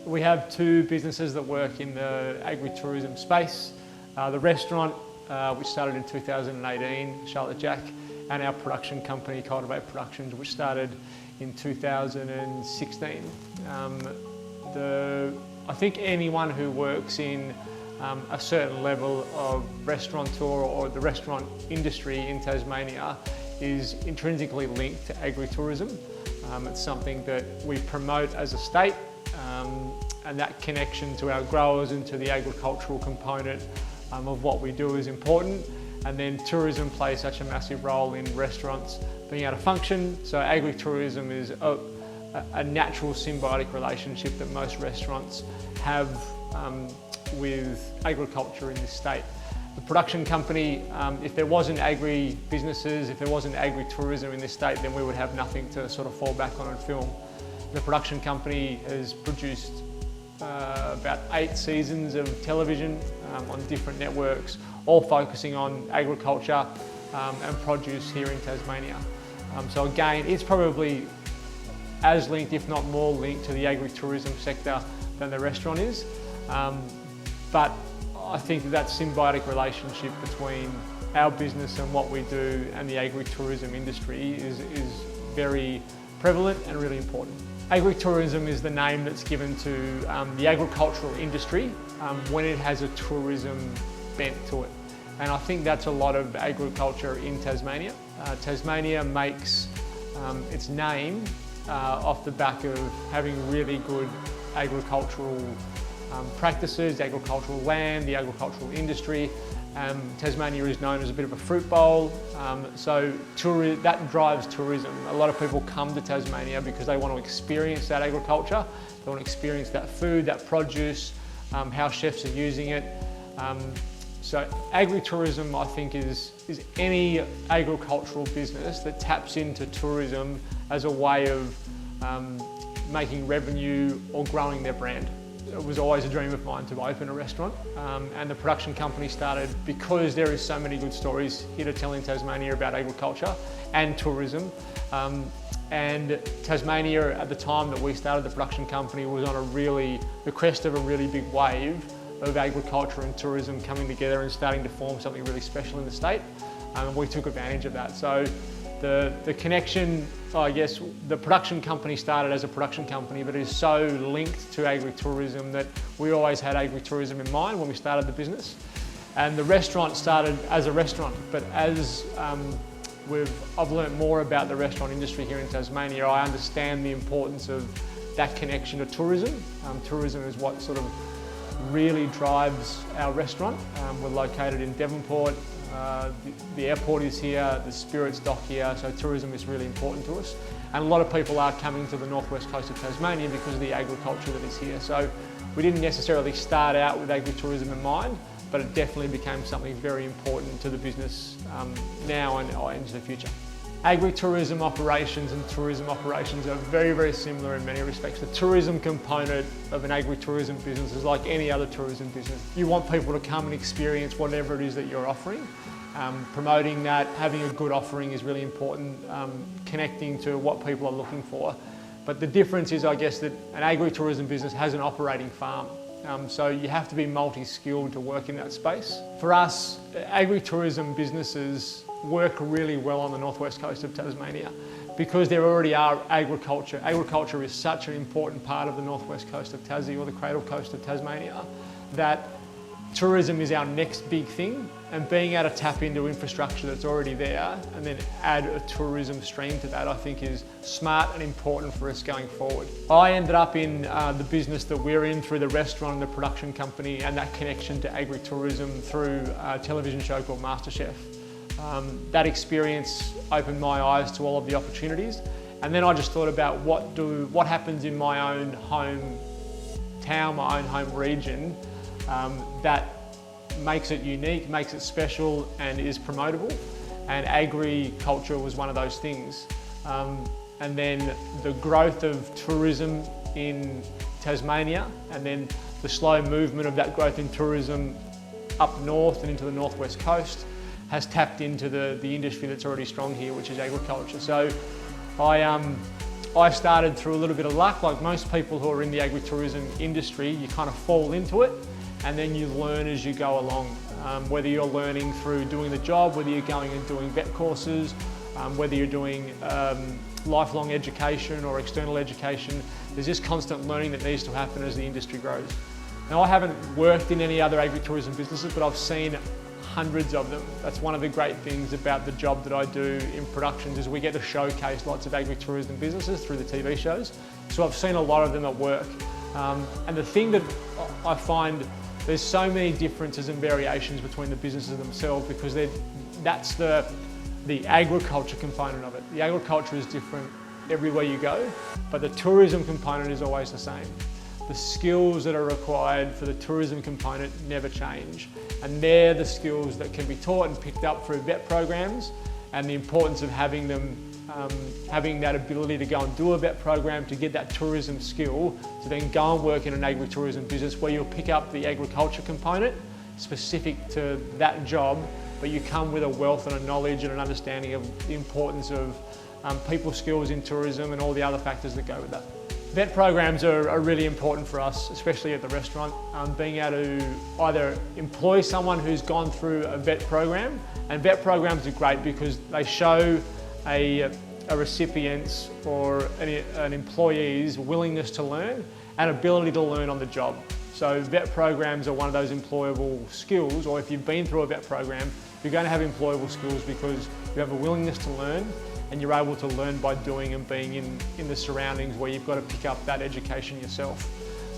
We have two businesses that work in the agri-tourism space. The restaurant, which started in 2018, Charlotte Jack, and our production company, Cultivate Productions, which started in 2016. I think anyone who works in a certain level of restaurateur or the restaurant industry in Tasmania is intrinsically linked to agri-tourism. It's something that we promote as a state, and that connection to our growers and to the agricultural component of what we do is important. And then tourism plays such a massive role in restaurants being able to function. So agri-tourism is a natural symbiotic relationship that most restaurants have with agriculture in this state. The production company, if there wasn't agri-businesses, if there wasn't agri-tourism in this state, then we would have nothing to sort of fall back on and film. The production company has produced about 8 seasons of television on different networks, all focusing on agriculture and produce here in Tasmania. So again, it's probably as linked, if not more linked, to the agri-tourism sector than the restaurant is. But I think that symbiotic relationship between our business and what we do and the agri-tourism industry is very prevalent and really important. Agri-tourism is the name that's given to the agricultural industry when it has a tourism bent to it. And I think that's a lot of agriculture in Tasmania. Tasmania makes its name off the back of having really good agricultural practices, agricultural land, the agricultural industry. Tasmania is known as a bit of a fruit bowl, so that drives tourism. A lot of people come to Tasmania because they want to experience that agriculture, they want to experience that food, that produce, how chefs are using it. So agri-tourism, I think, is any agricultural business that taps into tourism as a way of making revenue or growing their brand. It was always a dream of mine to open a restaurant, and the production company started because there is so many good stories here to tell in Tasmania about agriculture and tourism. And Tasmania, at the time that we started the production company, was on the crest of a really big wave of agriculture and tourism coming together and starting to form something really special in the state, and we took advantage of that. So the connection, I guess, the production company started as a production company, but it is so linked to agri-tourism that we always had agri-tourism in mind when we started the business. And the restaurant started as a restaurant, but as I've learnt more about the restaurant industry here in Tasmania, I understand the importance of that connection to tourism. Tourism is what sort of really drives our restaurant. We're located in Devonport. The airport is here, the Spirits dock here, so tourism is really important to us. And a lot of people are coming to the northwest coast of Tasmania because of the agriculture that is here. So we didn't necessarily start out with agri-tourism in mind, but it definitely became something very important to the business now and into the future. Agri-tourism operations and tourism operations are very, very similar in many respects. The tourism component of an agri-tourism business is like any other tourism business. You want people to come and experience whatever it is that you're offering. Promoting that, having a good offering is really important, connecting to what people are looking for. But the difference is, I guess, that an agri-tourism business has an operating farm. So you have to be multi-skilled to work in that space. For us, agri-tourism businesses work really well on the northwest coast of Tasmania because there already are agriculture. Agriculture is such an important part of the northwest coast of Tassie, or the cradle coast of Tasmania, that tourism is our next big thing, and being able to tap into infrastructure that's already there and then add a tourism stream to that, I think, is smart and important for us going forward. I ended up in the business that we're in through the restaurant and the production company, and that connection to agri-tourism through a television show called MasterChef. That experience opened my eyes to all of the opportunities, and then I just thought about what happens in my own home town, my own home region, that makes it unique, makes it special, and is promotable. And agriculture was one of those things. And then the growth of tourism in Tasmania, and then the slow movement of that growth in tourism up north and into the northwest coast, has tapped into the industry that's already strong here, which is agriculture. So I I started through a little bit of luck. Like most people who are in the agritourism industry, you kind of fall into it and then you learn as you go along. Whether you're learning through doing the job, whether you're going and doing vet courses, whether you're doing lifelong education or external education, there's just constant learning that needs to happen as the industry grows. Now, I haven't worked in any other agritourism businesses, but I've seen hundreds of them. That's one of the great things about the job that I do in productions, is we get to showcase lots of agritourism businesses through the TV shows. So I've seen a lot of them at work. And the thing that I find, there's so many differences and variations between the businesses themselves, because that's the agriculture component of it. The agriculture is different everywhere you go, but the tourism component is always the same. The skills that are required for the tourism component never change. And they're the skills that can be taught and picked up through vet programs, and the importance of having them, having that ability to go and do a vet program to get that tourism skill, to then go and work in an agritourism business where you'll pick up the agriculture component specific to that job, but you come with a wealth and a knowledge and an understanding of the importance of people skills in tourism and all the other factors that go with that. Vet programs are really important for us, especially at the restaurant. Being able to either employ someone who's gone through a vet program, and vet programs are great because they show a recipient's or an employee's willingness to learn and ability to learn on the job. So vet programs are one of those employable skills, or if you've been through a vet program, you're going to have employable skills because you have a willingness to learn, and you're able to learn by doing and being in the surroundings where you've got to pick up that education yourself.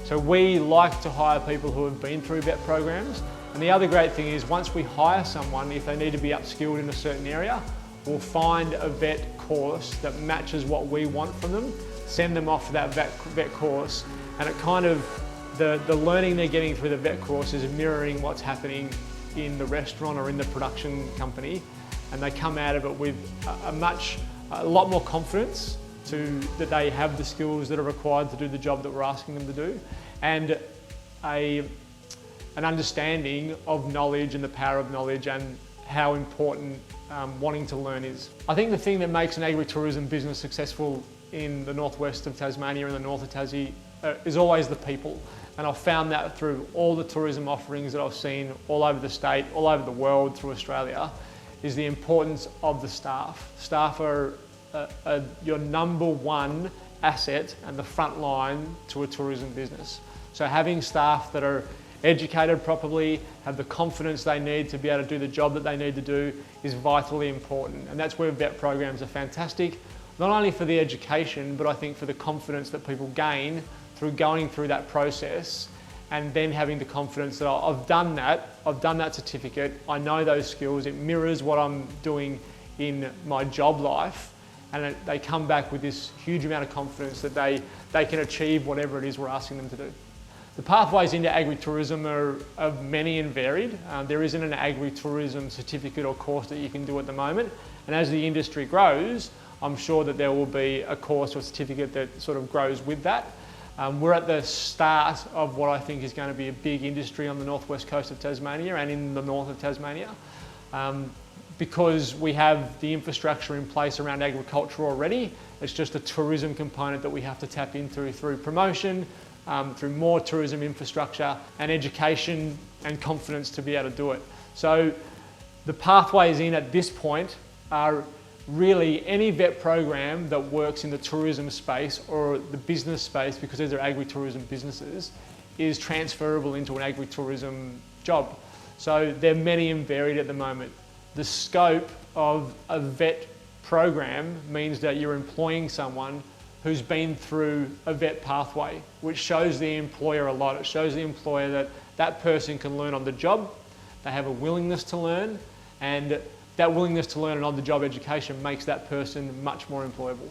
So we like to hire people who have been through vet programs. And the other great thing is, once we hire someone, if they need to be upskilled in a certain area, we'll find a vet course that matches what we want from them, send them off to that vet course, and it kind of, the learning they're getting through the vet course is mirroring what's happening in the restaurant or in the production company. And they come out of it with a lot more confidence that they have the skills that are required to do the job that we're asking them to do, and an understanding of knowledge and the power of knowledge and how important wanting to learn is. I think the thing that makes an agritourism business successful in the northwest of Tasmania and the north of Tassie is always the people. And I've found that through all the tourism offerings that I've seen all over the state, all over the world, through Australia, is the importance of the staff. Staff are your number one asset and the front line to a tourism business. So having staff that are educated properly, have the confidence they need to be able to do the job that they need to do, is vitally important. And that's where vet programs are fantastic, not only for the education, but I think for the confidence that people gain through going through that process, and then having the confidence that I've done that certificate, I know those skills, it mirrors what I'm doing in my job life, and they come back with this huge amount of confidence that they can achieve whatever it is we're asking them to do. The pathways into agritourism are many and varied. There isn't an agritourism certificate or course that you can do at the moment, and as the industry grows, I'm sure that there will be a course or certificate that sort of grows with that. We're at the start of what I think is going to be a big industry on the northwest coast of Tasmania and in the north of Tasmania, because we have the infrastructure in place around agriculture already. It's just a tourism component that we have to tap into through promotion, through more tourism infrastructure and education and confidence to be able to do it. So the pathways in at this point are really any vet program that works in the tourism space or the business space, because these are agritourism businesses, is transferable into an agritourism job. So they're many and varied at the moment. The scope of a vet program means that you're employing someone who's been through a vet pathway, which shows the employer a lot. It shows the employer that that person can learn on the job, they have a willingness to learn, and that willingness to learn and on-the-job education makes that person much more employable.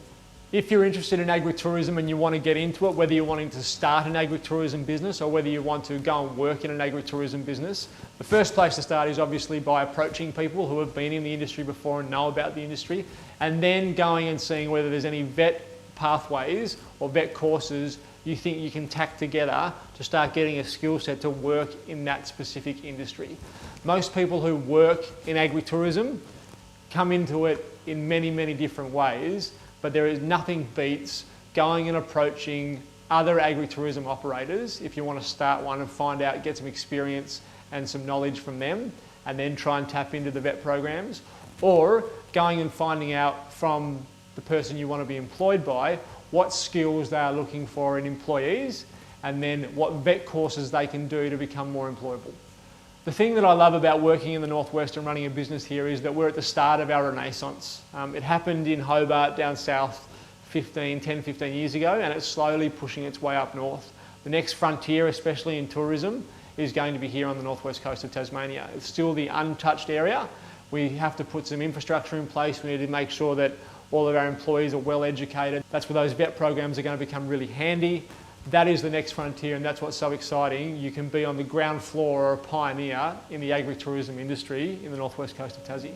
If you're interested in agritourism and you want to get into it, whether you're wanting to start an agritourism business or whether you want to go and work in an agritourism business, the first place to start is obviously by approaching people who have been in the industry before and know about the industry, and then going and seeing whether there's any vet pathways or vet courses you think you can tack together to start getting a skill set to work in that specific industry. Most people who work in agritourism come into it in many, many different ways, but there is nothing beats going and approaching other agritourism operators if you want to start one and find out, get some experience and some knowledge from them, and then try and tap into the vet programs, or going and finding out from the person you want to be employed by what skills they are looking for in employees, and then what vet courses they can do to become more employable. The thing that I love about working in the Northwest and running a business here is that we're at the start of our renaissance. It happened in Hobart down south 10, 15 years ago, and it's slowly pushing its way up north. The next frontier, especially in tourism, is going to be here on the northwest coast of Tasmania. It's still the untouched area. We have to put some infrastructure in place. We need to make sure that all of our employees are well educated. That's where those vet programs are going to become really handy. That is the next frontier, and that's what's so exciting. You can be on the ground floor or a pioneer in the agritourism industry in the northwest coast of Tassie.